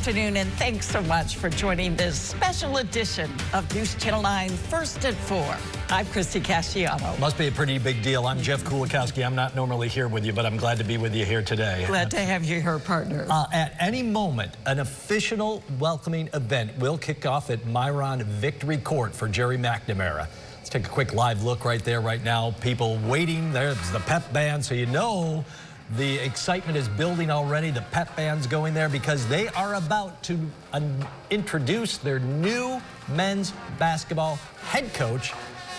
afternoon, and thanks so much for joining this special edition of News Channel 9 First at 4. I'm Christy Casciano. Must be a pretty big deal. I'm Jeff Kulikowski. I'm not normally here with you, but I'm glad to be with you here today. Glad to have you here, partner. At any moment, an official welcoming event will kick off at Myron Victory Court for Gerry McNamara. Let's take a quick live look right there, right now. People waiting. There's the pep band, so you know the excitement is building already. The pep band's going there because they are about to introduce their new men's basketball head coach,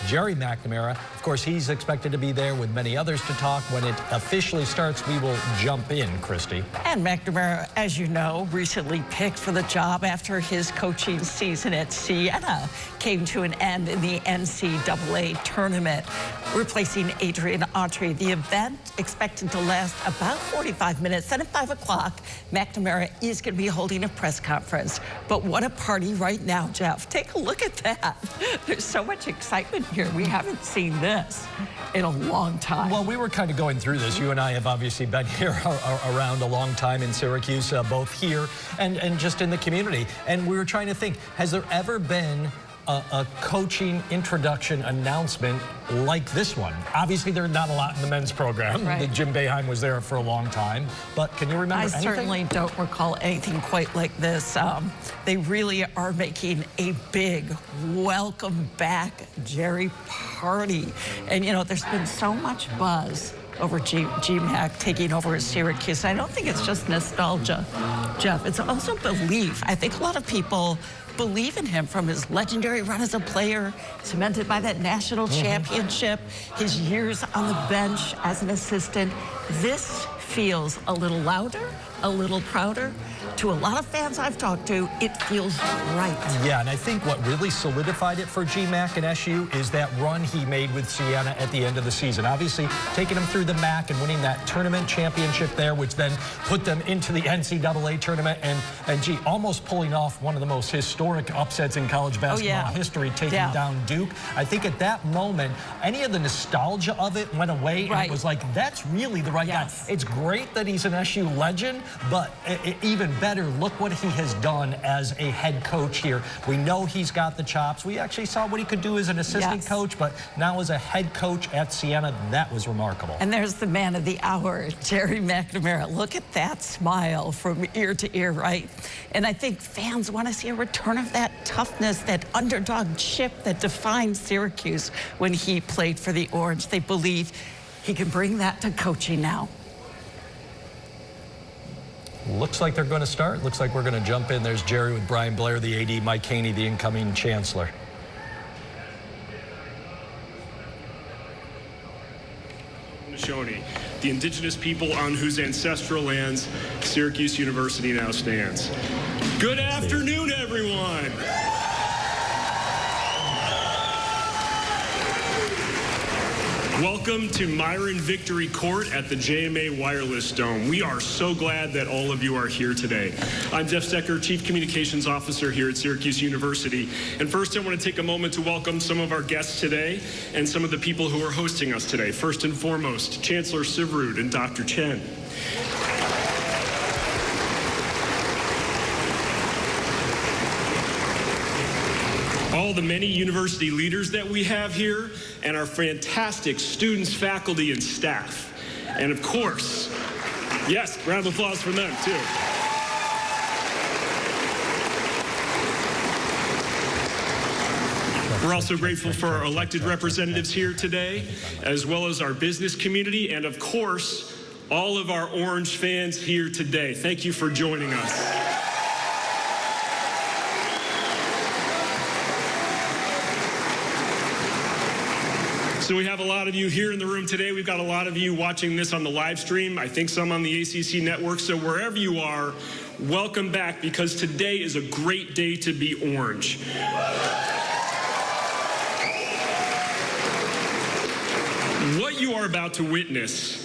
Gerry McNamara. Of course, he's expected to be there with many others to talk. When it officially starts, we will jump in, Christy. And McNamara, as you know, recently picked for the job after his coaching season at Siena came to an end in the NCAA tournament, replacing Adrian Autry. The event expected to last about 45 minutes. Then at 5 o'clock, McNamara is going to be holding a press conference. But what a party right now, Jeff. Take a look at that. There's so much excitement here. We haven't seen this in a long time. Well, we were kind of going through this. You and I have obviously been here around a long time in Syracuse, both here and just in the community. And we were trying to think, has there ever been a coaching introduction announcement like this one? Obviously, there's not a lot in the men's program. Right. Jim Boeheim was there for a long time. But can you remember anything? I certainly don't recall anything quite like this. They really are making a big welcome back Gerry party. And, you know, there's been so much buzz over G-Mac taking over at Syracuse. I don't think it's just nostalgia, Jeff. It's also belief. I think a lot of people believe in him from his legendary run as a player, cemented by that national championship, his years on the bench as an assistant. This feels a little louder, a little prouder. To a lot of fans I've talked to, it feels right. Yeah, and I think what really solidified it for G-Mac and SU is that run he made with Siena at the end of the season. Obviously, taking them through the MAC and winning that tournament championship there, which then put them into the NCAA tournament, and gee, almost pulling off one of the most historic upsets in college basketball history, taking down Duke. I think at that moment, any of the nostalgia of it went away, and it was like, that's really the right guy. It's great that he's an SU legend, but even better, look what he has done as a head coach here. We know he's got the chops. We actually saw what he could do as an assistant coach, but now as a head coach at Siena, that was remarkable. And there's the man of the hour, Gerry McNamara. Look at that smile from ear to ear, right? And I think fans want to see a return of that toughness, that underdog chip that defined Syracuse when he played for the Orange. They believe he can bring that to coaching now. Looks like they're going to start. Looks like we're going to jump in. There's Gerry with Brian Blair, the AD, Mike Haney, the incoming chancellor. Haudenosaunee, the indigenous people on whose ancestral lands Syracuse University now stands. Good afternoon, everyone. Welcome to Myron Victory Court at the JMA Wireless Dome. We are so glad that all of you are here today. I'm Jeff Stecker, Chief Communications Officer here at Syracuse University. And first, I want to take a moment to welcome some of our guests today and some of the people who are hosting us today. First and foremost, Chancellor Syverud and Dr. Chen. All the many university leaders that we have here, and our fantastic students, faculty, and staff. And of course, yes, round of applause for them too. We're also grateful for our elected representatives here today, as well as our business community, and of course, all of our Orange fans here today. Thank you for joining us. So we have a lot of you here in the room today. We've got a lot of you watching this on the live stream. I think some on the ACC network. So wherever you are, welcome back, because today is a great day to be Orange. What you are about to witness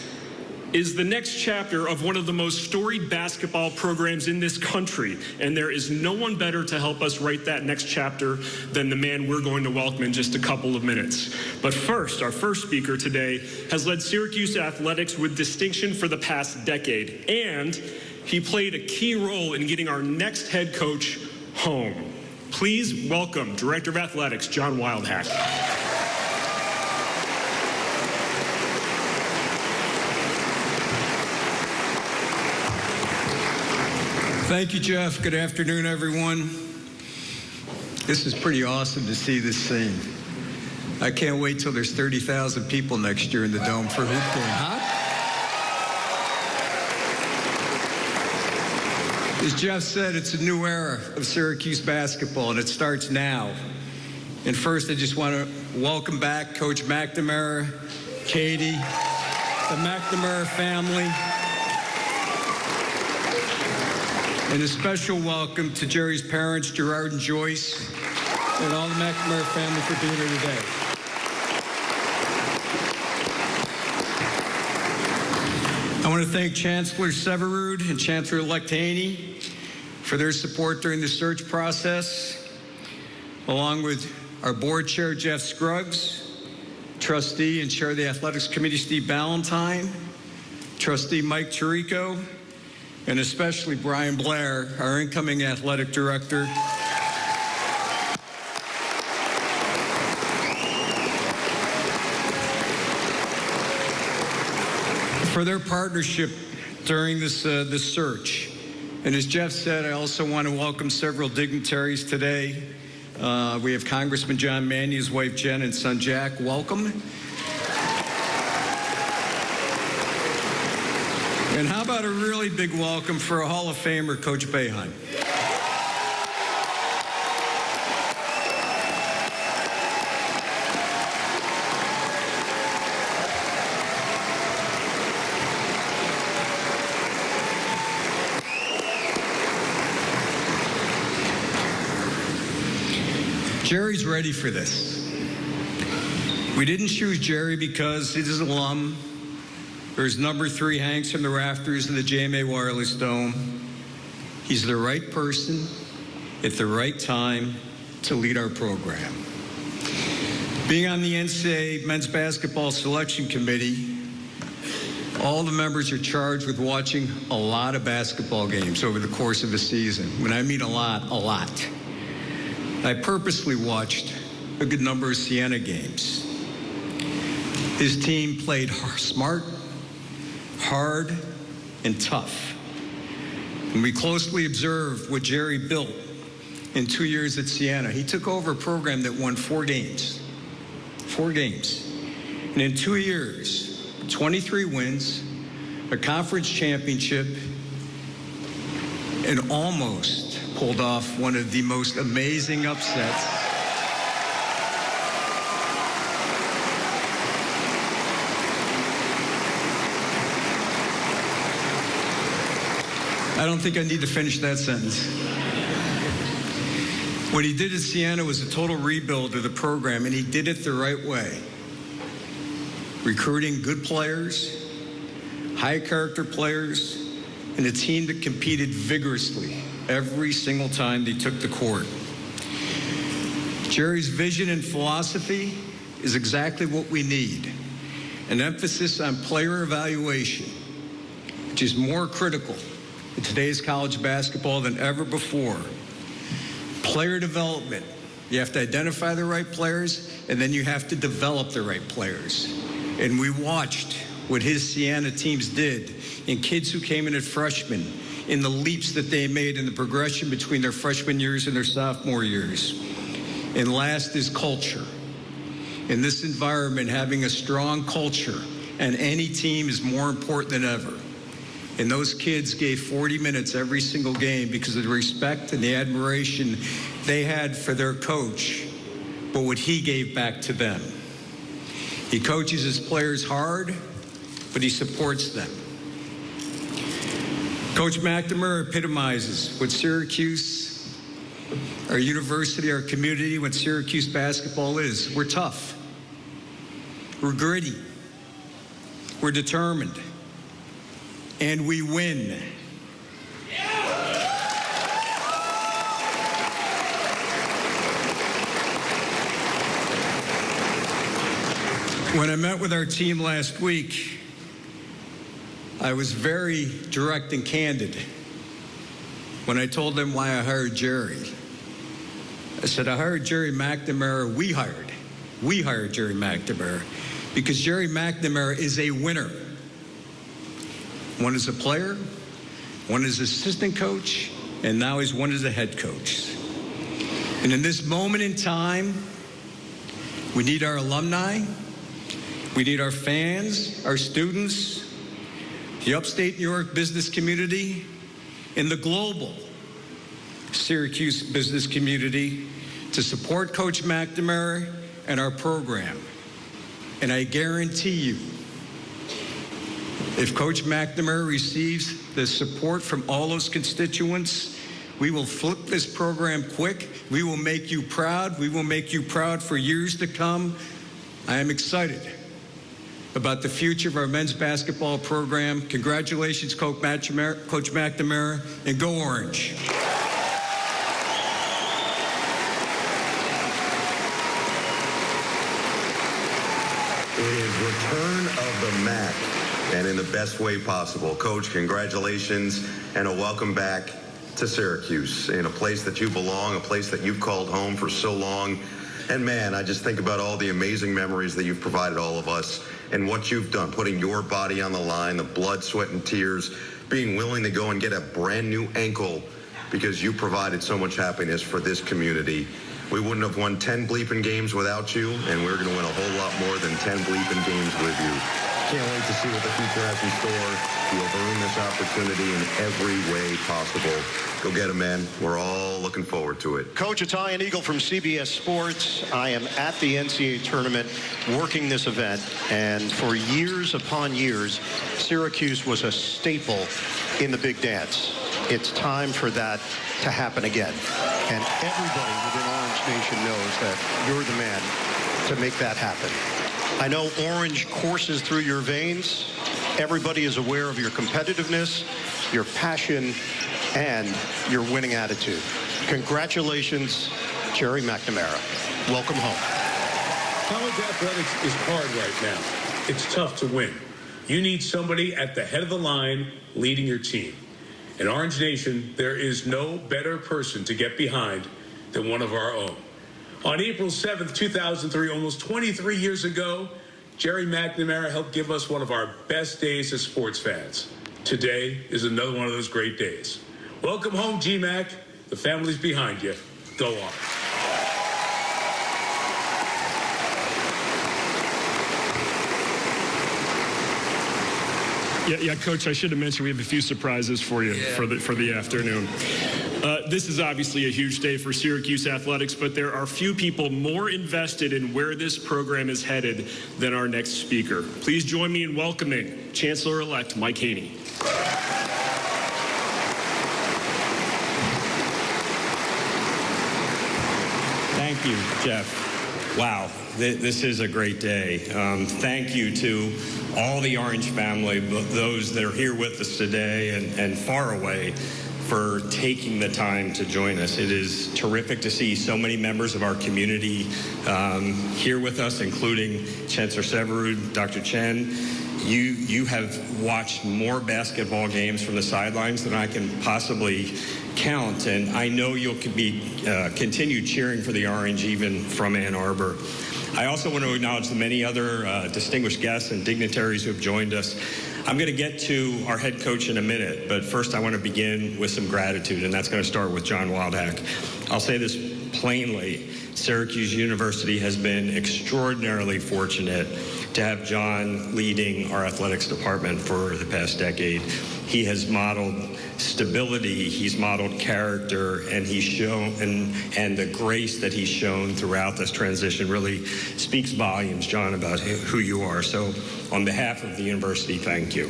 is the next chapter of one of the most storied basketball programs in this country. And there is no one better to help us write that next chapter than the man we're going to welcome in just a couple of minutes. But first, our first speaker today has led Syracuse athletics with distinction for the past decade. And he played a key role in getting our next head coach home. Please welcome Director of Athletics, John Wildhack. Thank you, Jeff. Good afternoon, everyone. This is pretty awesome to see this scene. I can't wait till there's 30,000 people next year in the Dome for hoop game, huh? As Jeff said, it's a new era of Syracuse basketball, and it starts now. And first, I just want to welcome back Coach McNamara, Katie, the McNamara family, and a special welcome to Jerry's parents, Gerard and Joyce, and all the McNamara family for being here today. I want to thank Chancellor Severud and Chancellor-elect Haney for their support during the search process, along with our board chair, Jeff Scruggs, trustee and chair of the Athletics Committee, Steve Ballantyne, trustee Mike Tirico, and especially Brian Blair, our incoming athletic director. For their partnership during this search. And as Jeff said, I also want to welcome several dignitaries today. We have Congressman John Manny, his wife Jen, and son Jack. Welcome. And how about a really big welcome for a Hall of Famer, Coach Boeheim. Jerry's ready for this. We didn't choose Jerry because he's an alum, or his number 3 hangs from the rafters in the JMA Wireless Dome. He's the right person at the right time to lead our program. Being on the NCAA Men's Basketball Selection Committee, all the members are charged with watching a lot of basketball games over the course of a season. When I mean a lot, a lot. I purposely watched a good number of Siena games. His team played smart, hard, and tough. And we closely observed what Jerry built in 2 years at Siena. He took over a program that won 4 games. 4 games. And in 2 years, 23 wins, a conference championship, and almost pulled off one of the most amazing upsets I don't think I need to finish that sentence. What he did at Siena was a total rebuild of the program, and he did it the right way. Recruiting good players, high character players, and a team that competed vigorously every single time they took the court. Jerry's vision and philosophy is exactly what we need. An emphasis on player evaluation, which is more critical in today's college basketball than ever before. Player development. You have to identify the right players, and then you have to develop the right players. And we watched what his Siena teams did in kids who came in as freshmen, in the leaps that they made in the progression between their freshman years and their sophomore years. And last is culture. In this environment, having a strong culture and any team is more important than ever. And those kids gave 40 minutes every single game because of the respect and the admiration they had for their coach, but what he gave back to them. He coaches his players hard, but he supports them. Coach McNamara epitomizes what Syracuse, our university, our community, what Syracuse basketball is. We're tough. We're gritty. We're determined. And we win. When I met with our team last week, I was very direct and candid. when I told them why I hired Gerry. I said, I hired Gerry McNamara. We hired Gerry McNamara because Gerry McNamara is a winner. One as a player, one as assistant coach, and now he's one as a head coach. And in this moment in time, we need our alumni, we need our fans, our students, the upstate New York business community, and the global Syracuse business community to support Coach McNamara and our program. And I guarantee you, if Coach McNamara receives the support from all those constituents, we will flip this program quick. We will make you proud. We will make you proud for years to come. I am excited about the future of our men's basketball program. Congratulations, Coach McNamara, and go Orange. It is return of the Mac, and in the best way possible. Coach, congratulations and a welcome back to Syracuse, in a place that you belong, a place that you've called home for so long. And man, I just think about all the amazing memories that you've provided all of us and what you've done, putting your body on the line, the blood, sweat, and tears, being willing to go and get a brand new ankle because you provided so much happiness for this community. We wouldn't have won 10 bleeping games without you, and we're going to win a whole lot more than 10 bleeping games with you. Can't wait to see what the future has in store. You have earned this opportunity in every way possible. Go get it, man. We're all looking forward to it. Coach, it's Ian Eagle from CBS Sports. I am at the NCAA tournament working this event, and for years upon years, Syracuse was a staple in the big dance. It's time for that to happen again. And everybody within Orange Nation knows that you're the man to make that happen. I know orange courses through your veins. Everybody is aware of your competitiveness, your passion, and your winning attitude. Congratulations, Gerry McNamara. Welcome home. College athletics is hard right now. It's tough to win. You need somebody at the head of the line leading your team. In Orange Nation, there is no better person to get behind than one of our own. On April 7th, 2003, almost 23 years ago, Gerry McNamara helped give us one of our best days as sports fans. Today is another one of those great days. Welcome home, G-Mac. The family's behind you. Go on. Yeah, Coach, I should have mentioned we have a few surprises for you for the afternoon. This is obviously a huge day for Syracuse athletics, but there are few people more invested in where this program is headed than our next speaker. Please join me in welcoming Chancellor-elect Mike Haney. Thank you, Jeff. Wow, this is a great day. Thank you to all the Orange family, those that are here with us today and far away, for taking the time to join us. It is terrific to see so many members of our community here with us, including Chancellor Severud, Dr. Chen. You have watched more basketball games from the sidelines than I can possibly count, and I know you'll continue cheering for the Orange even from Ann Arbor. I also want to acknowledge the many other distinguished guests and dignitaries who have joined us. I'm going to get to our head coach in a minute, but first I want to begin with some gratitude, and that's going to start with John Wildhack. I'll say this plainly. Syracuse University has been extraordinarily fortunate to have John leading our athletics department for the past decade. He has modeled stability, he's modeled character, and he's shown, and the grace that he's shown throughout this transition really speaks volumes, John, about who you are. So on behalf of the university, thank you.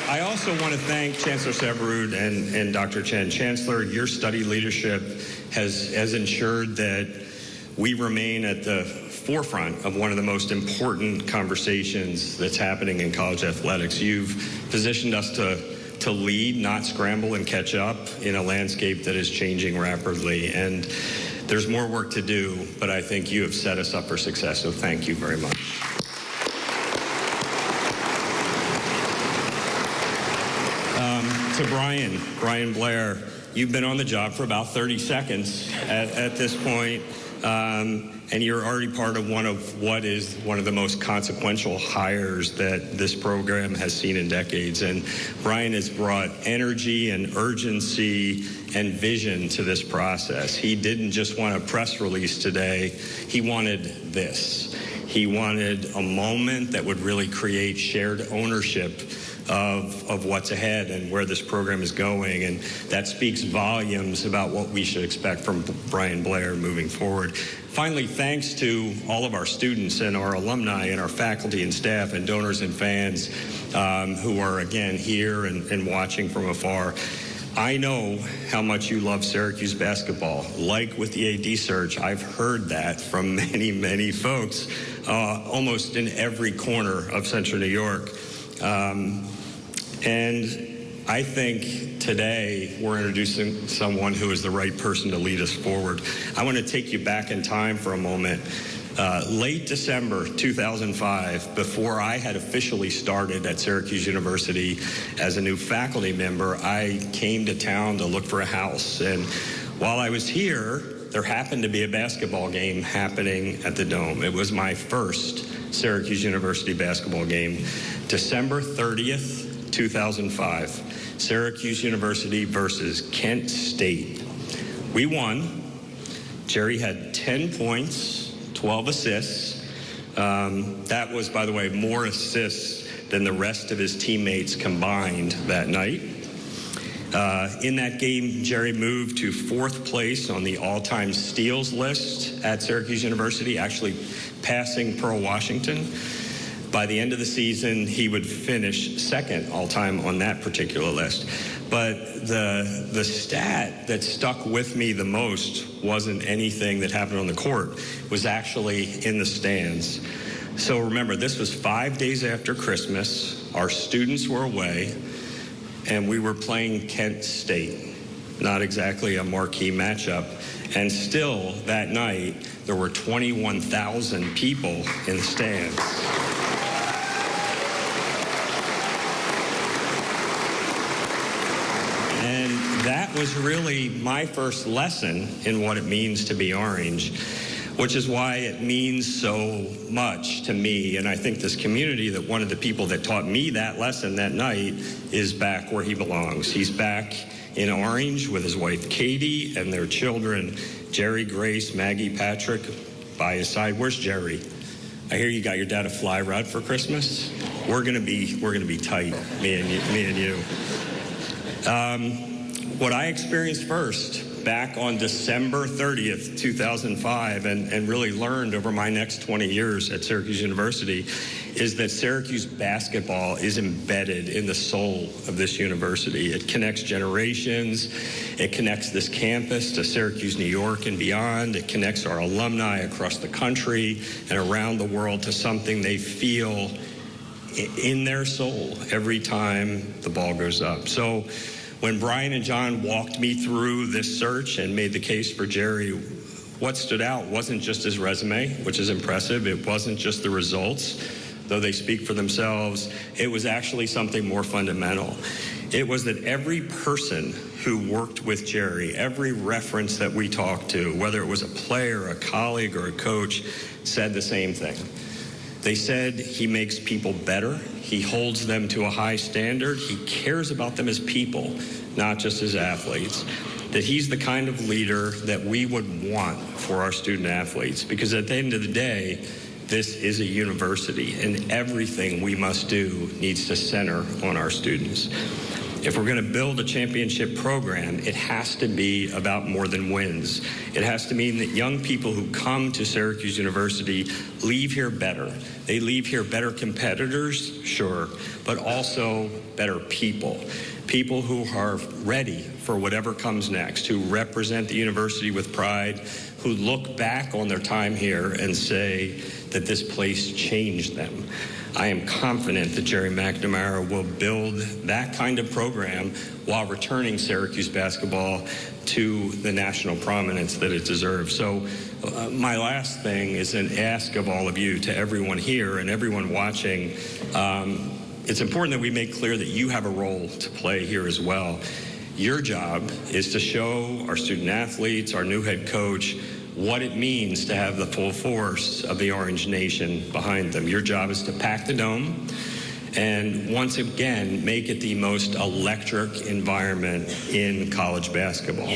I also want to thank Chancellor Severud and Dr. Chen. Chancellor, your study leadership has ensured that we remain at the forefront of one of the most important conversations that's happening in college athletics. You've positioned us to lead, not scramble and catch up in a landscape that is changing rapidly. And there's more work to do, but I think you have set us up for success. So thank you very much. to Brian Blair, you've been on the job for about 30 seconds at this point, and you're already part of one of the most consequential hires that this program has seen in decades. And Brian has brought energy and urgency and vision to this process. He didn't just want a press release today. He wanted this. He wanted a moment that would really create shared ownership of what's ahead and where this program is going, and that speaks volumes about what we should expect from Brian Blair moving forward. Finally, thanks to all of our students and our alumni and our faculty and staff and donors and fans who are, again, here and watching from afar. I know how much you love Syracuse basketball. Like with the AD search, I've heard that from many, many folks, almost in every corner of Central New York. And I think today we're introducing someone who is the right person to lead us forward. I want to take you back in time for a moment. Late December 2005, before I had officially started at Syracuse University as a new faculty member, I came to town to look for a house. And while I was here, there happened to be a basketball game happening at the Dome. It was my first Syracuse University basketball game, December 30th, 2005, Syracuse University versus Kent State. We won. Gerry had 10 points, 12 assists. That was, by the way, more assists than the rest of his teammates combined that night. In that game, Gerry moved to 4th place on the all-time steals list at Syracuse University, actually passing Pearl Washington. By the end of the season, he would finish 2nd all-time on that particular list. But the stat that stuck with me the most wasn't anything that happened on the court. It was actually in the stands. So remember, this was 5 days after Christmas. Our students were away, and we were playing Kent State. Not exactly a marquee matchup. And still, that night, there were 21,000 people in the stands. That was really my first lesson in what it means to be Orange, which is why it means so much to me. And I think this community, that one of the people that taught me that lesson that night is back where he belongs. He's back in Orange with his wife, Katie, and their children, Jerry, Grace, Maggie, Patrick, by his side. Where's Jerry? I hear you got your dad a fly rod for Christmas. We're gonna be tight, me and you. What I experienced first back on December 30th, 2005, and really learned over my next 20 years at Syracuse University, is that Syracuse basketball is embedded in the soul of this university. It connects generations. It connects this campus to Syracuse, New York, and beyond. It connects our alumni across the country and around the world to something they feel in their soul every time the ball goes up. So when Brian and John walked me through this search and made the case for Gerry, what stood out wasn't just his resume, which is impressive. It wasn't just the results, though they speak for themselves. It was actually something more fundamental. It was that every person who worked with Gerry, every reference that we talked to, whether it was a player, a colleague, or a coach, said the same thing. They said he makes people better. He holds them to a high standard. He cares about them as people, not just as athletes. That he's the kind of leader that we would want for our student athletes. Because at the end of the day, this is a university, and everything we must do needs to center on our students. If we're going to build a championship program, it has to be about more than wins. It has to mean that young people who come to Syracuse University leave here better. They leave here better competitors, sure, but also better people. People who are ready for whatever comes next, who represent the university with pride, who look back on their time here and say that this place changed them. I am confident that Gerry McNamara will build that kind of program while returning Syracuse basketball to the national prominence that it deserves. So my last thing is an ask of all of you, to everyone here and everyone watching, it's important that we make clear that you have a role to play here as well. Your job is to show our student athletes, our new head coach, what it means to have the full force of the Orange Nation behind them. Your job is to pack the dome and once again make it the most electric environment in college basketball.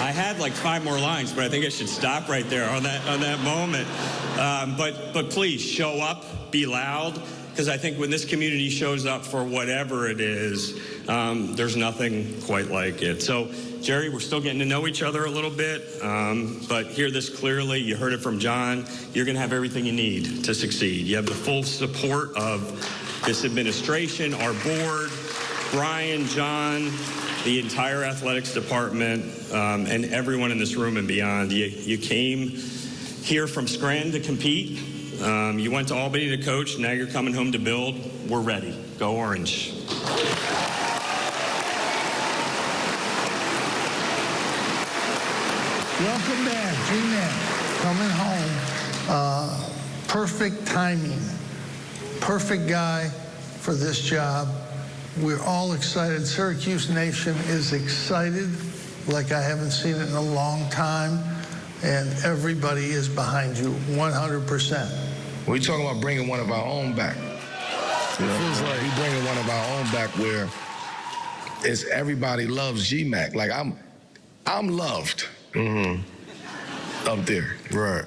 I had like 5 more lines, but I think I should stop right there on that moment. But please show up, be loud, because I think when this community shows up for whatever it is, there's nothing quite like it. So, Gerry, we're still getting to know each other a little bit, but hear this clearly. You heard it from John. You're going to have everything you need to succeed. You have the full support of this administration, our board, Brian, John, the entire athletics department, and everyone in this room and beyond. You came here from Scranton to compete. You went to Albany to coach. Now you're coming home to build. We're ready. Go Orange. Welcome back, G-Man. Coming home. Perfect timing. Perfect guy for this job. We're all excited. Syracuse Nation is excited like I haven't seen it in a long time, and everybody is behind you 100%. We're talking about bringing one of our own back. You know, it feels like we're bringing one of our own back where it's everybody loves G-Mac. Like I'm loved up there. Right.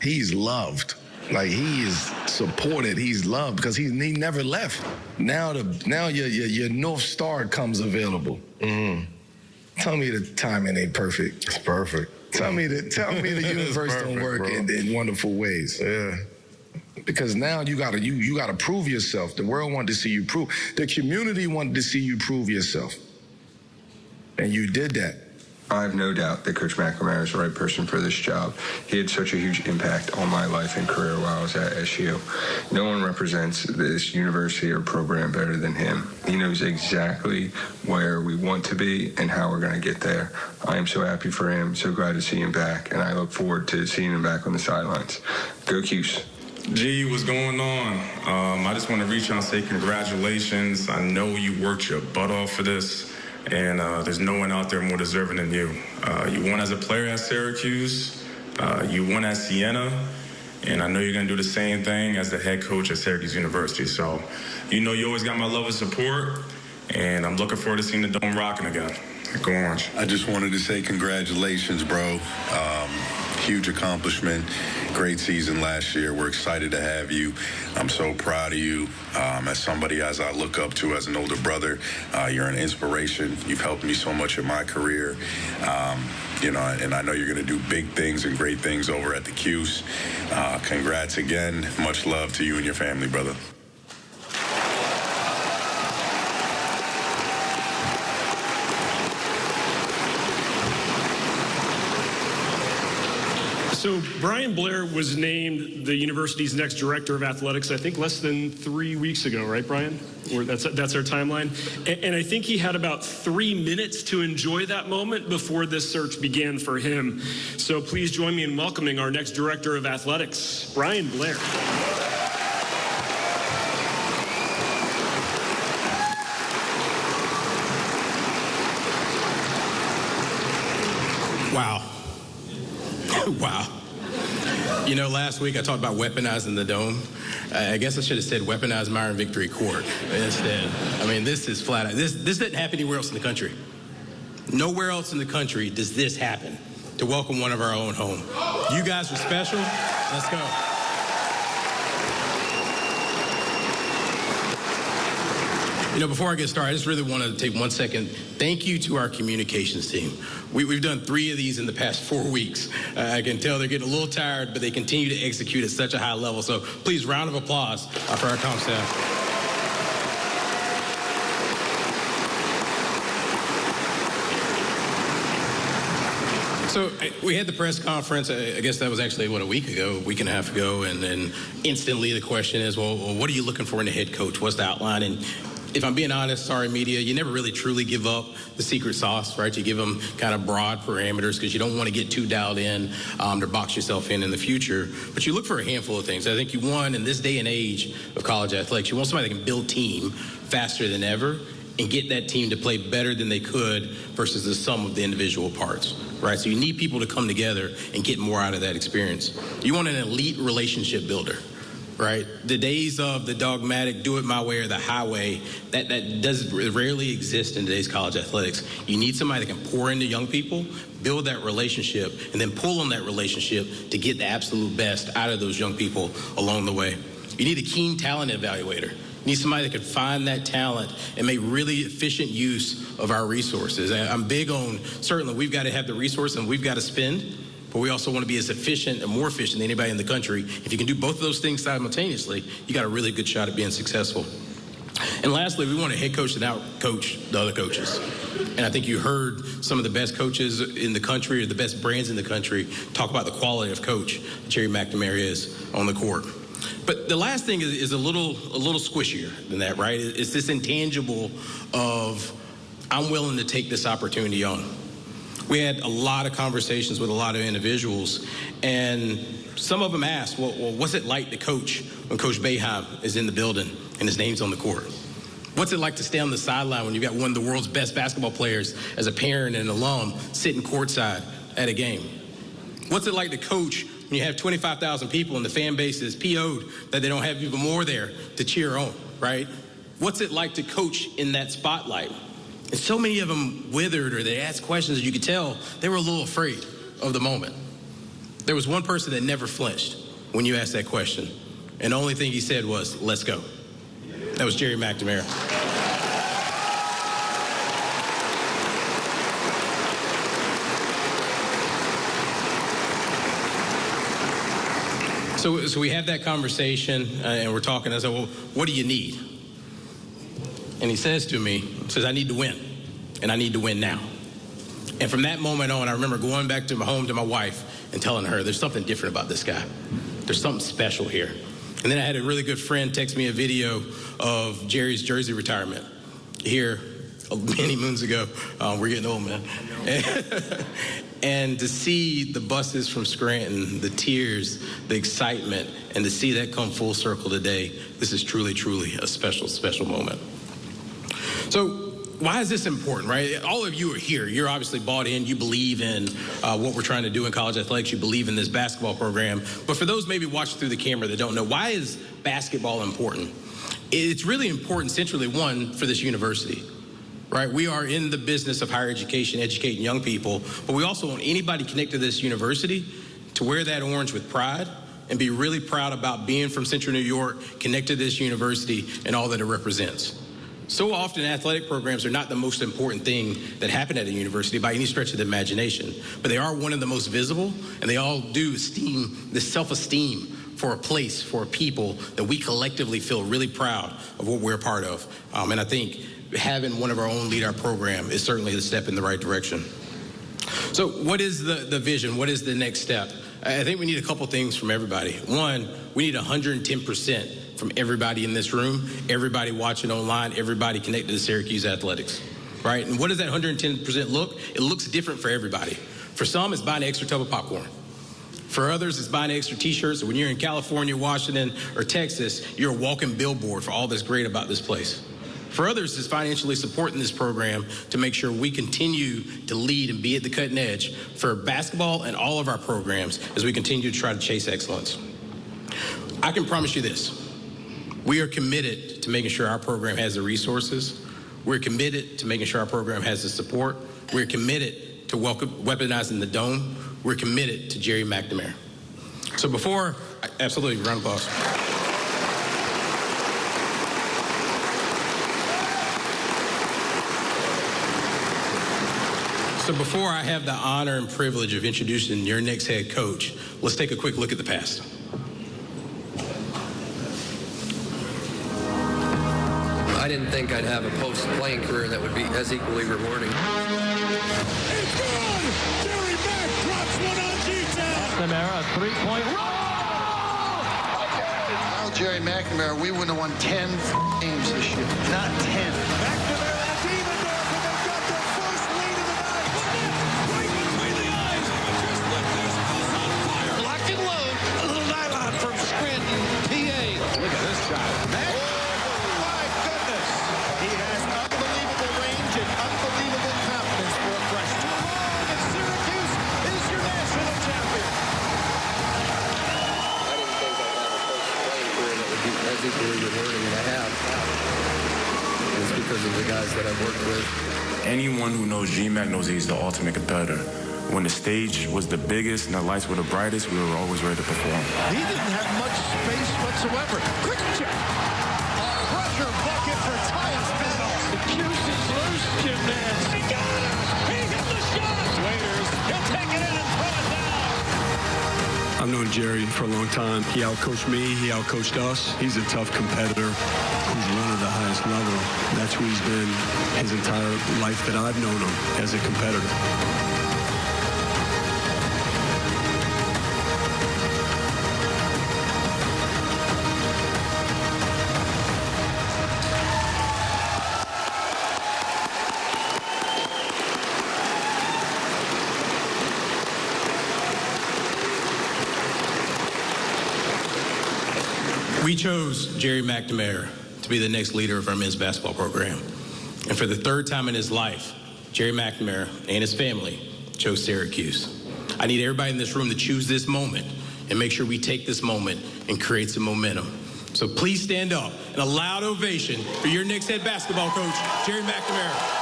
He's loved. Like he is supported. He's loved because he never left. Now your North Star comes available. Tell me the timing ain't perfect. It's perfect. Tell me the universe don't work in wonderful ways. Yeah. Because now you gotta prove yourself. The world wanted to see you prove. The community wanted to see you prove yourself. And you did that. I have no doubt that Coach McNamara is the right person for this job. He had such a huge impact on my life and career while I was at SU. No one represents this university or program better than him. He knows exactly where we want to be and how we're going to get there. I am so happy for him, so glad to see him back, and I look forward to seeing him back on the sidelines. Go Cuse. G, what's going on? I just want to reach out and say congratulations. I know you worked your butt off for this. And there's no one out there more deserving than you. You won as a player at Syracuse. You won at Siena. And I know you're going to do the same thing as the head coach at Syracuse University. So, you know you always got my love and support. And I'm looking forward to seeing the Dome rocking again. Go Orange. I just wanted to say congratulations, bro. Huge accomplishment. Great season last year. We're excited to have you. I'm so proud of you. As somebody as I look up to as an older brother, you're an inspiration. You've helped me so much in my career. You know, and I know you're going to do big things and great things over at the Cuse. Congrats again. Much love to you and your family, brother. So Brian Blair was named the university's next director of athletics, I think less than 3 weeks ago, right, Brian? Or that's our timeline. And I think he had about 3 minutes to enjoy that moment before this search began for him. So please join me in welcoming our next director of athletics, Brian Blair. Wow. Wow. You know, last week I talked about weaponizing the Dome. I guess I should have said weaponize Myron Victory Court instead. I mean, this is flat out. This doesn't happen anywhere else in the country. Nowhere else in the country does this happen, to welcome one of our own home. You guys are special. Let's go. You know, before I get started, I just really want to take 1 second. Thank you to our communications team. We've done 3 of these in the past 4 weeks. I can tell they're getting a little tired, but they continue to execute at such a high level. So please, round of applause for our comm staff. So we had the press conference, I guess that was actually, a week and a half ago, and then instantly the question is, well, what are you looking for in a head coach? What's the outline? And if I'm being honest, sorry, media, you never really truly give up the secret sauce, right? You give them kind of broad parameters because you don't want to get too dialed in to box yourself in the future. But you look for a handful of things. I think in this day and age of college athletics, you want somebody that can build team faster than ever and get that team to play better than they could versus the sum of the individual parts, right? So you need people to come together and get more out of that experience. You want an elite relationship builder, right? The days of the dogmatic do it my way or the highway, that does rarely exist in today's college athletics. You need somebody that can pour into young people, build that relationship, and then pull on that relationship to get the absolute best out of those young people along the way. You need a keen talent evaluator. You need somebody that can find that talent and make really efficient use of our resources. I'm big on, certainly we've got to have the resource and we've got to spend, but we also want to be as efficient and more efficient than anybody in the country. If you can do both of those things simultaneously, you got a really good shot at being successful. And lastly, we want a head coach that out-coach the other coaches. And I think you heard some of the best coaches in the country or the best brands in the country talk about the quality of coach Gerry McNamara is on the court. But the last thing is a little squishier than that, right? It's this intangible of I'm willing to take this opportunity on. We had a lot of conversations with a lot of individuals, and some of them asked, well, what's it like to coach when Coach Boeheim is in the building and his name's on the court? What's it like to stay on the sideline when you've got one of the world's best basketball players as a parent and an alum sitting courtside at a game? What's it like to coach when you have 25,000 people and the fan base is PO'd that they don't have even more there to cheer on, right? What's it like to coach in that spotlight? And so many of them withered or they asked questions, as you could tell, they were a little afraid of the moment. There was one person that never flinched when you asked that question. And the only thing he said was, let's go. That was Gerry McNamara. So we had that conversation and we're talking. I said, well, what do you need? And he says to me, I need to win, and I need to win now. And from that moment on, I remember going back to my home to my wife and telling her, there's something different about this guy. There's something special here. And then I had a really good friend text me a video of Jerry's jersey retirement here many moons ago. We're getting old, man. And to see the buses from Scranton, the tears, the excitement, and to see that come full circle today, this is truly, truly a special, special moment. So why is this important, right? All of you are here. You're obviously bought in. You believe in what we're trying to do in college athletics. You believe in this basketball program. But for those maybe watching through the camera that don't know, why is basketball important? It's really important, centrally, one, for this university, right? We are in the business of higher education, educating young people, but we also want anybody connected to this university to wear that orange with pride and be really proud about being from Central New York, connected to this university, and all that it represents. So often athletic programs are not the most important thing that happen at a university by any stretch of the imagination, but they are one of the most visible, and they all do esteem, this self-esteem for a place, for a people that we collectively feel really proud of what we're a part of. And I think having one of our own lead our program is certainly a step in the right direction. So what is the vision? What is the next step? I think we need a couple things from everybody. One, we need 110% from everybody in this room, everybody watching online, everybody connected to Syracuse athletics, right? And what does that 110% look? It looks different for everybody. For some, it's buying an extra tub of popcorn. For others, it's buying extra t-shirts. When you're in California, Washington, or Texas, you're a walking billboard for all that's great about this place. For others, it's financially supporting this program to make sure we continue to lead and be at the cutting edge for basketball and all of our programs as we continue to try to chase excellence. I can promise you this. We are committed to making sure our program has the resources. We're committed to making sure our program has the support. We're committed to weaponizing the dome. We're committed to Gerry McNamara. So absolutely, round of applause. So before I have the honor and privilege of introducing your next head coach, let's take a quick look at the past. I didn't think I'd have a post-playing career that would be as equally rewarding. It's good! Gerry McNamara! McNamara, a three-point roll! Well, Gerry McNamara, we wouldn't have won 10 games this year. Not 10. McNamara and Diemendorf, and they've got their first lead of the night. Right between the eyes. Just let this house on fire. Lock and load. A little nylon from Scranton, PA. Look at this shot. Oh, my goodness. He has unbelievable range and unbelievable confidence for a freshman. And Syracuse is your national champion. I didn't think I'd have a post-playing career that would be as equally rewarding, and I have. And it's because of the guys that I've worked with. Anyone who knows GMAC knows he's the ultimate competitor. When the stage was the biggest and the lights were the brightest, we were always ready to perform. He didn't have much space whatsoever. Quick check. Pressure bucket for Tyus Battle. The juice is loose, Jim Nance. He got it. He hit the shot. Waiters. He'll take it in and throw it down. I've known Gerry for a long time. He outcoached me. He outcoached us. He's a tough competitor who's run at the highest level. That's who he's been his entire life that I've known him, as a competitor. We chose Gerry McNamara to be the next leader of our men's basketball program. And for the third time in his life, Gerry McNamara and his family chose Syracuse. I need everybody in this room to choose this moment and make sure we take this moment and create some momentum. So please stand up and a loud ovation for your Knicks head basketball coach, Gerry McNamara.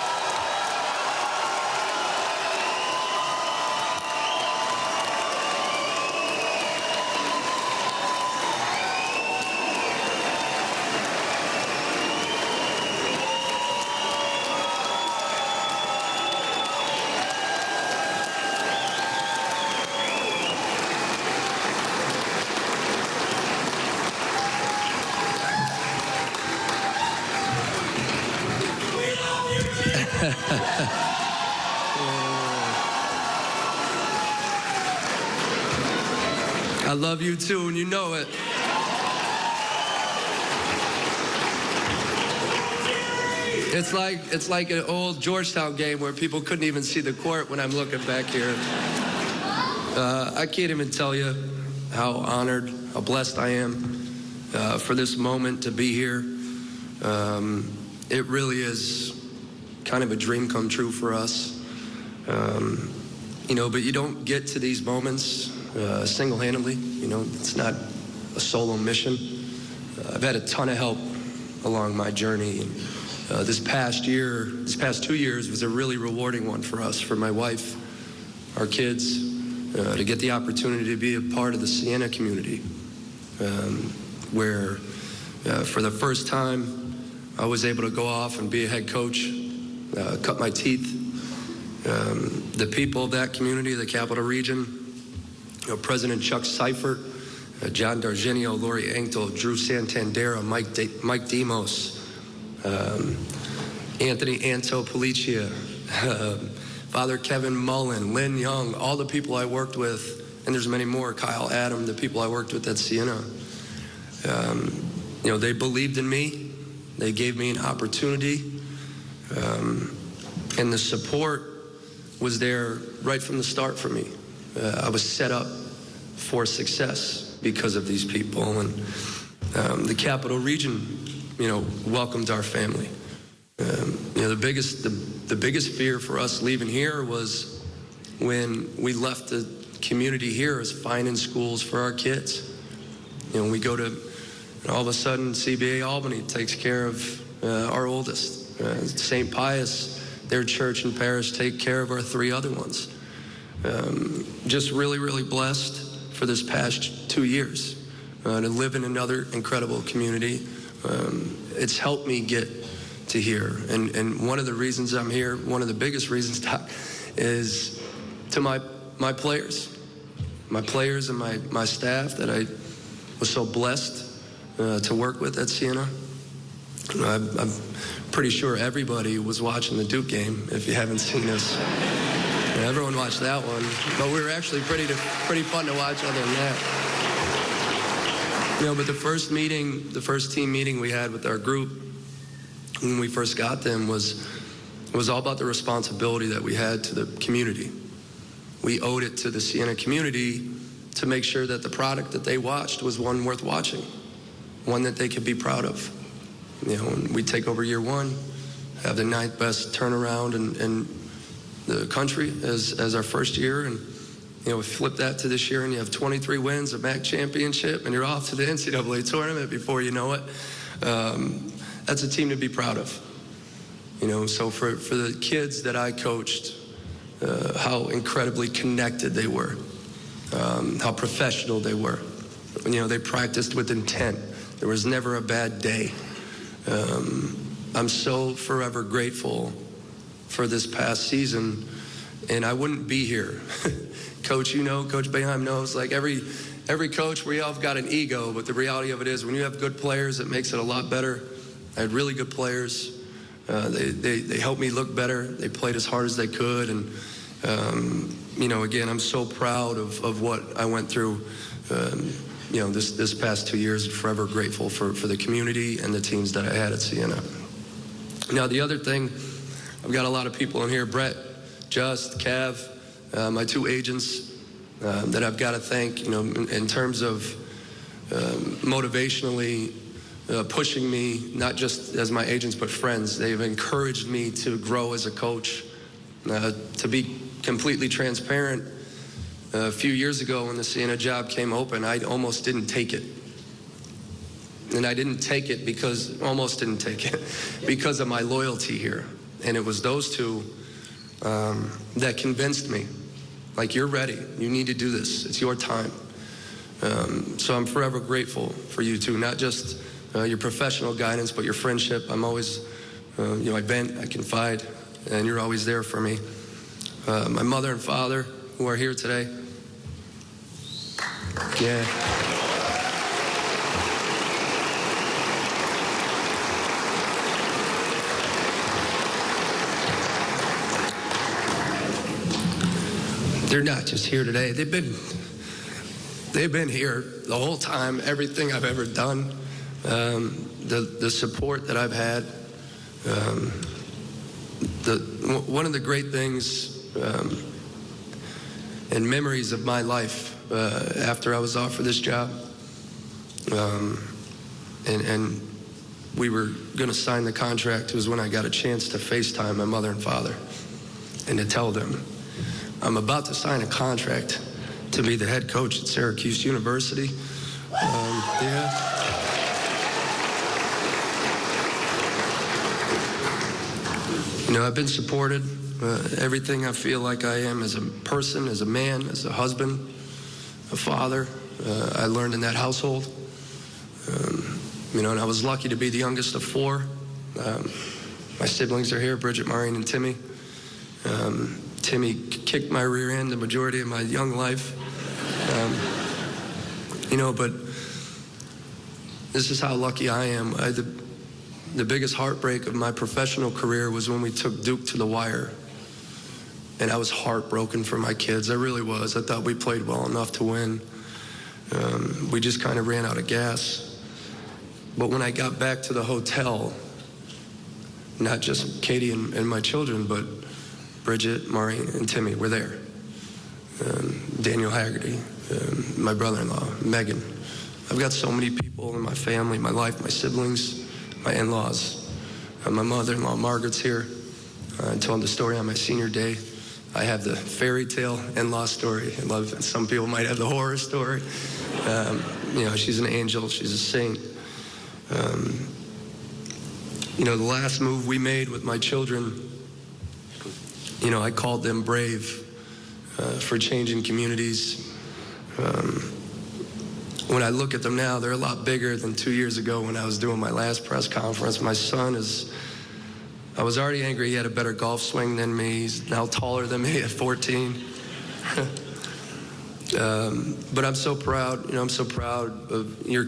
I love you too, and you know it. It's like an old Georgetown game where people couldn't even see the court when I'm looking back here. I can't even tell you how honored, how blessed I am for this moment to be here. It really is kind of a dream come true for us. But you don't get to these moments single-handedly. It's not a solo mission. I've had a ton of help along my journey. This past 2 years was a really rewarding one for us, for my wife, our kids, to get the opportunity to be a part of the Siena community, where for the first time I was able to go off and be a head coach, cut my teeth. The people of that community, the Capital Region, President Chuck Seifert, John Dargenio, Lori Engel, Drew Santandera, Mike Demos, Anthony Anto Policia, Father Kevin Mullen, Lynn Young, all the people I worked with, and there's many more, Kyle Adam, the people I worked with at Siena. They believed in me. They gave me an opportunity. And the support was there right from the start for me. I was set up for success because of these people. And the Capital Region, welcomed our family. The biggest fear for us leaving here was when we left the community here as finding schools for our kids. We go to, and all of a sudden, CBA Albany takes care of our oldest. St. Pius, their church and parish, take care of our 3 other ones. Just really, really blessed for this past 2 years to live in another incredible community. It's helped me get to here. And one of the reasons I'm here, one of the biggest reasons, Doc, is to my players and my staff that I was so blessed to work with at Siena. I'm pretty sure everybody was watching the Duke game, if you haven't seen us. Yeah, everyone watched that one, but we were actually pretty fun to watch other than that. But the first team meeting we had with our group when we first got them was all about the responsibility that we had to the community. We owed it to the Siena community to make sure that the product that they watched was one worth watching, one that they could be proud of. When we take over year one, have the 9th best turnaround in the country as our first year, and we flip that to this year, and you have 23 wins, a MAC championship, and you're off to the NCAA tournament before you know it. That's a team to be proud of. So for the kids that I coached, how incredibly connected they were, how professional they were. They practiced with intent. There was never a bad day. I'm so forever grateful for this past season, and I wouldn't be here. Coach, Coach Boeheim knows, like every coach, we all have got an ego, but the reality of it is when you have good players, it makes it a lot better. I had really good players. They helped me look better. They played as hard as they could, and again, I'm so proud of what I went through this past 2 years. Forever grateful for the community and the teams that I had at Siena. Now, the other thing, I've got a lot of people in here, Brett, Just, Cav, my 2 agents that I've got to thank, in terms of motivationally pushing me, not just as my agents, but friends. They've encouraged me to grow as a coach. To be completely transparent, a few years ago when the Siena job came open, I almost didn't take it. And I didn't take it because of my loyalty here. And it was those 2 that convinced me, like, you're ready. You need to do this. It's your time. So I'm forever grateful for you 2, not just your professional guidance, but your friendship. I'm always, I vent, I confide, and you're always there for me. My mother and father, who are here today. Yeah. They're not just here today. They've been here the whole time. Everything I've ever done, the support that I've had. One of the great things and memories of my life after I was offered this job, and we were going to sign the contract, was when I got a chance to FaceTime my mother and father and to tell them, I'm about to sign a contract to be the head coach at Syracuse University. I've been supported. Everything I feel like I am as a person, as a man, as a husband, a father, I learned in that household. And I was lucky to be the youngest of 4. My siblings are here, Bridget, Maureen, and Timmy. Timmy kicked my rear end the majority of my young life. But this is how lucky I am. The biggest heartbreak of my professional career was when we took Duke to the wire. And I was heartbroken for my kids. I really was. I thought we played well enough to win. We just kind of ran out of gas. But when I got back to the hotel, not just Katie and my children, but Bridget, Maureen, and Timmy were there. Daniel Haggerty, my brother-in-law, Megan. I've got so many people in my family, my life, my siblings, my in-laws. My mother-in-law, Margaret's here. I told the story on my senior day. I have the fairy tale in-law story. I love it. Some people might have the horror story. She's an angel. She's a saint. The last move we made with my children, I called them brave for changing communities. When I look at them now, they're a lot bigger than 2 years ago when I was doing my last press conference. My son I was already angry he had a better golf swing than me. He's now taller than me at 14. But I'm so proud, I'm so proud of your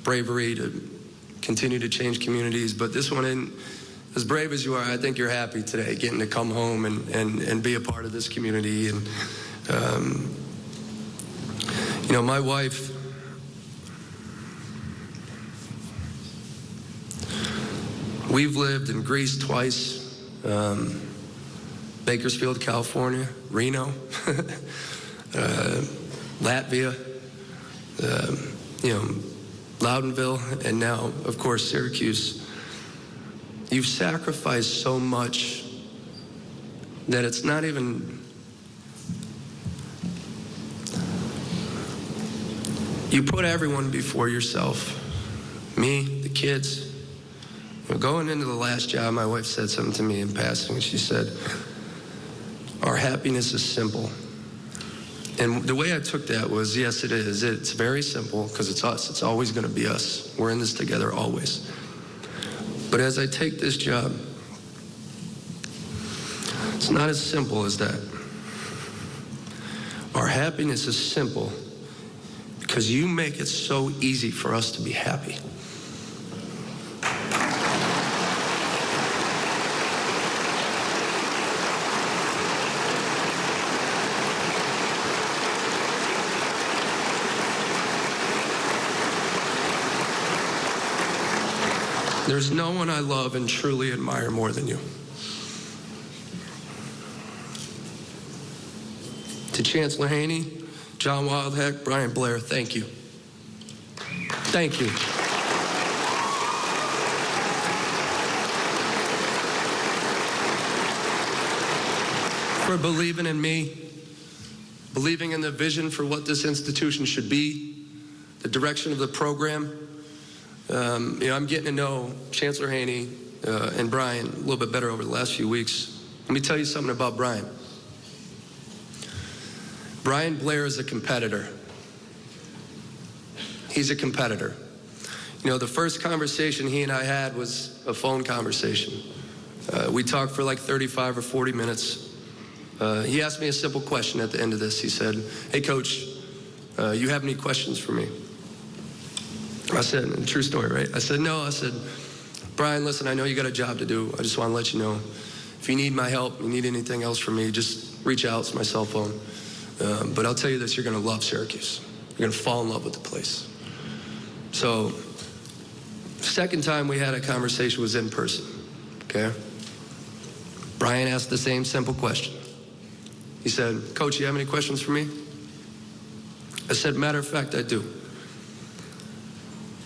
bravery to continue to change communities. But this one, as brave as you are, I think you're happy today getting to come home and be a part of this community. And, you know, my wife, we've lived in Greece twice, Bakersfield, California, Reno, Latvia, you know, Loudonville, and now, of course, Syracuse. You've sacrificed so much that it's not even, you put everyone before yourself. Me, the kids. Going into the last job, my wife said something to me in passing. She said, our happiness is simple. And the way I took that was, yes, it is. It's very simple because it's us. It's always going to be us. We're in this together always. But as I take this job, it's not as simple as that. Our happiness is simple because you make it so easy for us to be happy. There's no one I love and truly admire more than you. To Chancellor Haney, John Wildhack, Brian Blair, thank you. Thank you. For believing in me, believing in the vision for what this institution should be, the direction of the program. You know, I'm getting to know Chancellor Haney and Brian a little bit better over the last few weeks. Let me tell you something about Brian. Brian Blair is a competitor. He's a competitor. You know, the first conversation he and I had was a phone conversation. We talked for like 35 or 40 minutes. He asked me a simple question at the end of this. He said, hey, Coach, you have any questions for me? I said, true story, right? I said, no. I said, Brian, listen, I know you got a job to do. I just want to let you know, if you need my help, you need anything else from me, just reach out. It's my cell phone. But I'll tell you this, you're going to love Syracuse. You're going to fall in love with the place. So, second time we had a conversation was in person, okay? Brian asked the same simple question. He said, Coach, you have any questions for me? I said, matter of fact, I do.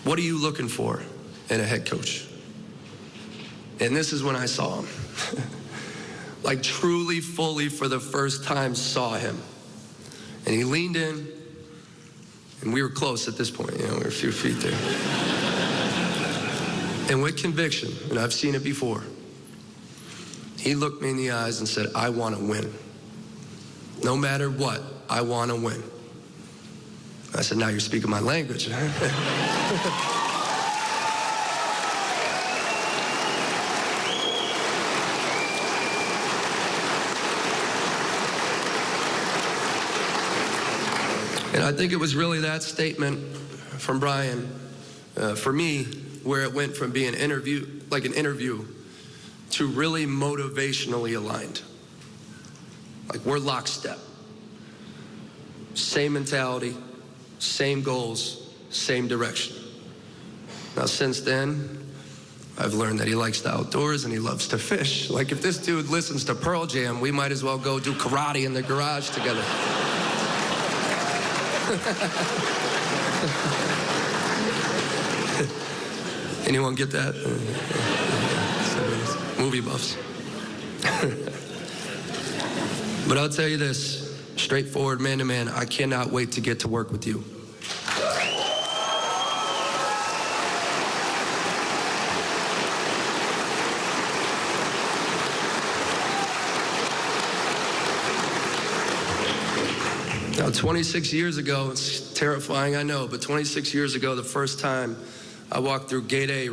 What are you looking for in a head coach? And this is when I saw him. Like truly, fully, for the first time, saw him. And he leaned in, and we were close at this point, you know, we were a few feet there. And with conviction, and I've seen it before, he looked me in the eyes and said, I want to win. No matter what, I want to win. I said, now you're speaking my language. And I think it was really that statement from Brian, for me, where it went from being an interview to really motivationally aligned. Like we're lockstep. Same mentality, same goals, same direction. Now since then, I've learned that he likes the outdoors and he loves to fish. Like if this dude listens to Pearl Jam, we might as well go do karate in the garage together. Anyone get that? Movie buffs. But I'll tell you this, straightforward, man to man, I cannot wait to get to work with you. Now, 26 years ago, it's terrifying, I know, but 26 years ago, the first time I walked through Gate A,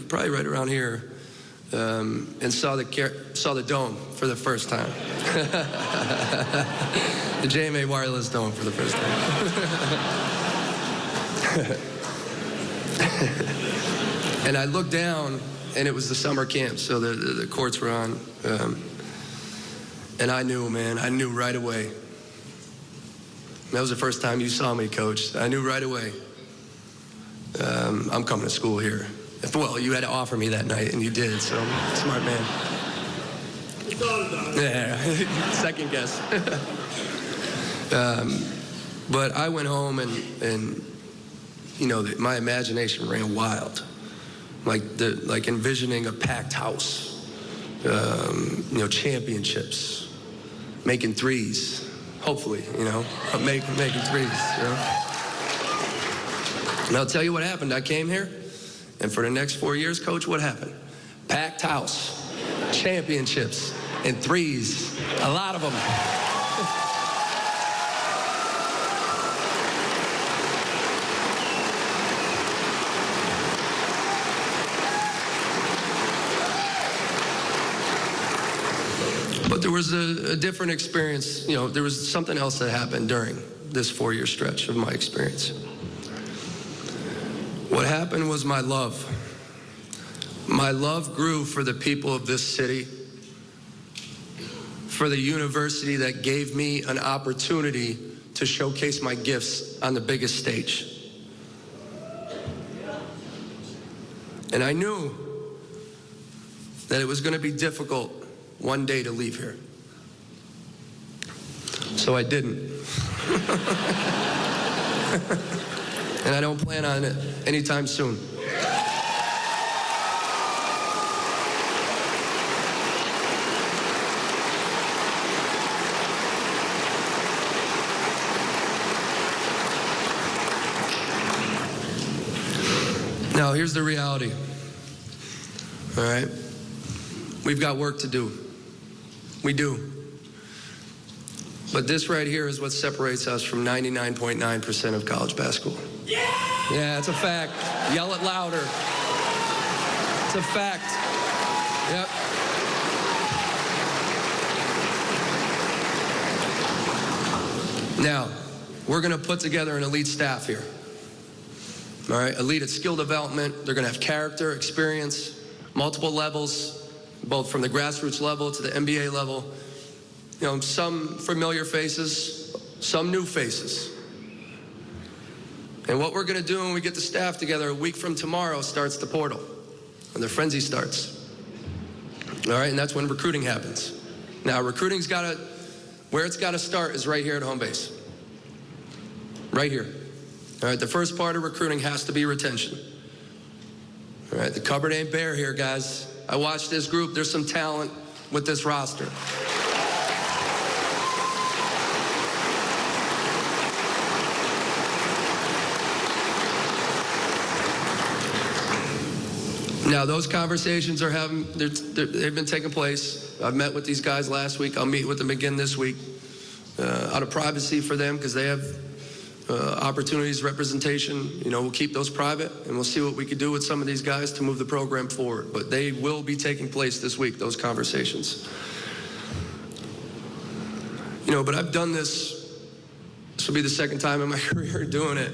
probably right around here, and saw the dome for the first time. The JMA Wireless Dome for the first time. And I looked down And it was the summer camp, so the courts were on. And I knew, man, I knew right away. That was the first time you saw me, Coach. I knew right away. I'm coming to school here. Well, you had to offer me that night, and you did, so smart man. Yeah, second guess. But I went home and you know, my imagination ran wild. Like envisioning a packed house, you know, championships, making threes, hopefully, you know, making threes, you know. And I'll tell you what happened. I came here, and for the next 4 years, Coach, what happened? Packed house, championships, and threes, a lot of them. But there was a different experience. You know, there was something else that happened during this 4-year stretch of my experience. What happened was my love. My love grew for the people of this city, for the university that gave me an opportunity to showcase my gifts on the biggest stage. And I knew that it was going to be difficult one day to leave here. So I didn't. And I don't plan on it anytime soon. Now, here's the reality. All right? We've got work to do. We do. But this right here is what separates us from 99.9% of college basketball. Yeah, it's a fact. Yell it louder. It's a fact. Yep. Now, we're going to put together an elite staff here. All right, elite at skill development. They're going to have character, experience, multiple levels, both from the grassroots level to the NBA level. You know, some familiar faces, some new faces. And what we're going to do when we get the staff together a week from tomorrow starts the portal, and the frenzy starts. All right, and that's when recruiting happens. Now, recruiting's got to, where it's got to start is right here at home base. Right here. All right, the first part of recruiting has to be retention. All right, the cupboard ain't bare here, guys. I watched this group. There's some talent with this roster. Now, those conversations are they've been taking place. I've met with these guys last week. I'll meet with them again this week out of privacy for them because they have opportunities, representation. You know, we'll keep those private, and we'll see what we can do with some of these guys to move the program forward. But they will be taking place this week, those conversations. You know, but I've done this. This will be the second time in my career doing it.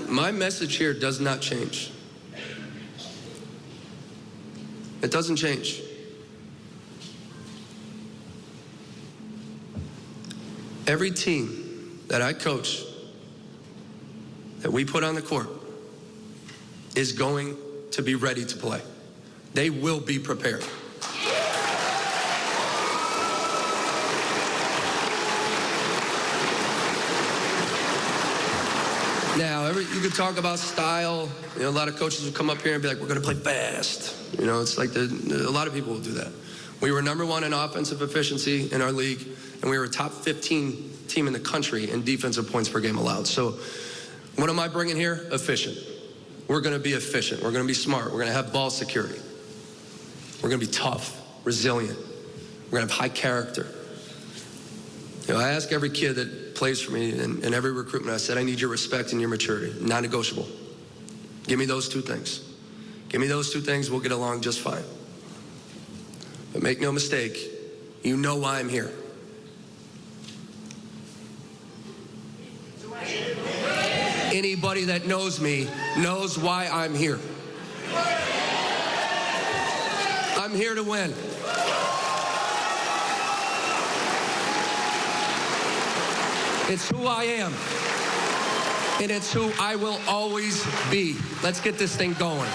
My message here does not change. It doesn't change. Every team that I coach, that we put on the court, is going to be ready to play. They will be prepared. Now, you could talk about style. You know, a lot of coaches will come up here and be like, we're going to play fast. You know, it's like a lot of people will do that. We were #1 in offensive efficiency in our league, and we were a top 15 team in the country in defensive points per game allowed. So what am I bringing here? Efficient. We're going to be efficient. We're going to be smart. We're going to have ball security. We're going to be tough, resilient. We're going to have high character. You know, I ask every kid that plays for me in every recruitment, I said, I need your respect and your maturity, non-negotiable. Give me those two things. Give me those two things, we'll get along just fine. But make no mistake, you know why I'm here. Anybody that knows me knows why I'm here. I'm here to win. It's who I am, and it's who I will always be. Let's get this thing going.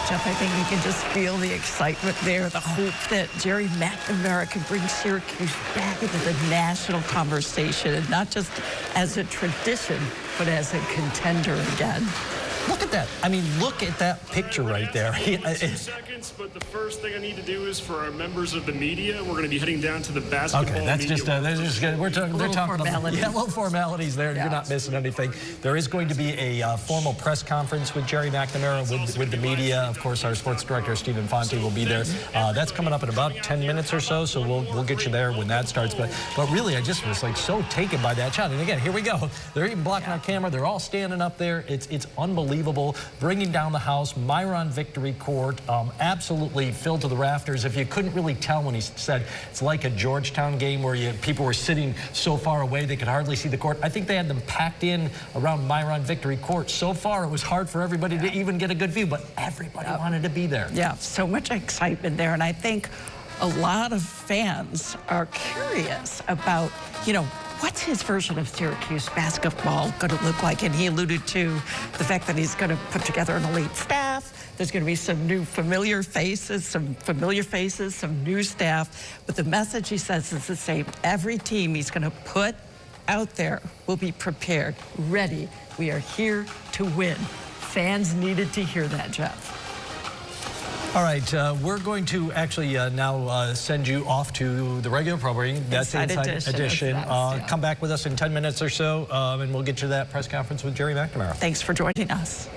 Jeff, I think you can just feel the excitement there, the hope that Gerry McNamara can bring Syracuse back into the national conversation, and not just as a tradition, but as a contender again. Look at that. I mean, look at that picture right there. 2 seconds, but the first thing I need to do is for our members of the media, we're going to be heading down to the basketball Okay, that's media. just, we're talking, they're talking about little formalities there. Yeah. You're not missing anything. There is going to be a formal press conference with Gerry McNamara with the media. Of course, our sports director, Stephen Fonte, will be there. That's coming up in about 10 minutes or so, so we'll get you there when that starts. But really, I just was like so taken by that shot. And again, here we go. They're even blocking our camera. They're all standing up there. It's unbelievable. Bringing down the house, Myron Victory Court, absolutely filled to the rafters. If you couldn't really tell when he said it's like a Georgetown game where people were sitting so far away they could hardly see the court, I think they had them packed in around Myron Victory Court. So far, it was hard for everybody to even get a good view, but everybody wanted to be there. Yeah, so much excitement there, and I think a lot of fans are curious about, what's his version of Syracuse basketball going to look like? And he alluded to the fact that he's going to put together an elite staff. There's going to be some new familiar faces, some new staff. But the message, he says, is the same. Every team he's going to put out there will be prepared, ready. We are here to win. Fans needed to hear that, Jeff. All right, we're going to actually now send you off to the regular programming. That's the Inside Edition. Come back with us in 10 minutes or so, and we'll get you to that press conference with Gerry McNamara. Thanks for joining us.